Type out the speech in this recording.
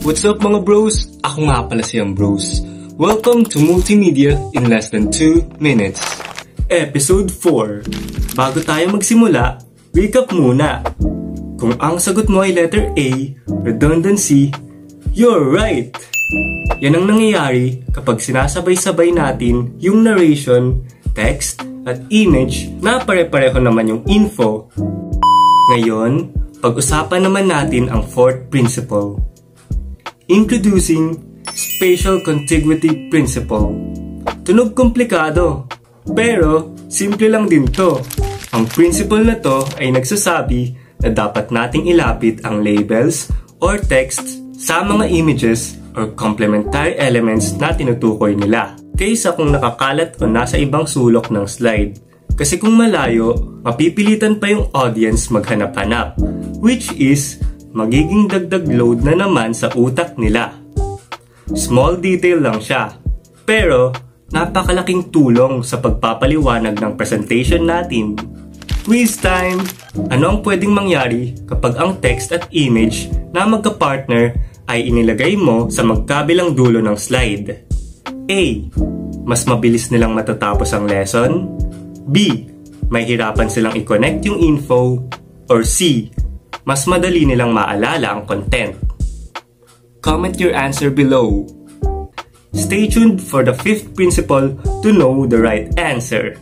What's up mga bros? Ako nga pala si Bros. Welcome to Multimedia in less than 2 minutes. Episode 4. Bago tayo magsimula, recap muna. Kung ang sagot mo ay letter A, redundancy, you're right! Yan ang nangyayari kapag sinasabay-sabay natin yung narration, text, at image na pare-pareho naman yung info. Ngayon, pag-usapan naman natin ang fourth principle. Introducing Spatial Contiguity Principle. Tunog komplikado, pero simple lang din to. Ang principle na to ay nagsasabi na dapat nating ilapit ang labels or text sa mga images or complementary elements na tinutukoy nila kaysa kung nakakalat o nasa ibang sulok ng slide. Kasi kung malayo, mapipilitan pa yung audience maghanap-hanap, which is magiging dagdag load na naman sa utak nila. Small detail lang siya, pero napakalaking tulong sa pagpapaliwanag ng presentation natin. Quiz time! Ano ang pwedeng mangyari kapag ang text at image na magka-partner ay inilagay mo sa magkabilang dulo ng slide? A. Mas mabilis nilang matatapos ang lesson. B. May hirapan silang i-connect yung info. Or C. Mas madali nilang maalala ang content. Comment your answer below. Stay tuned for the fifth principle to know the right answer.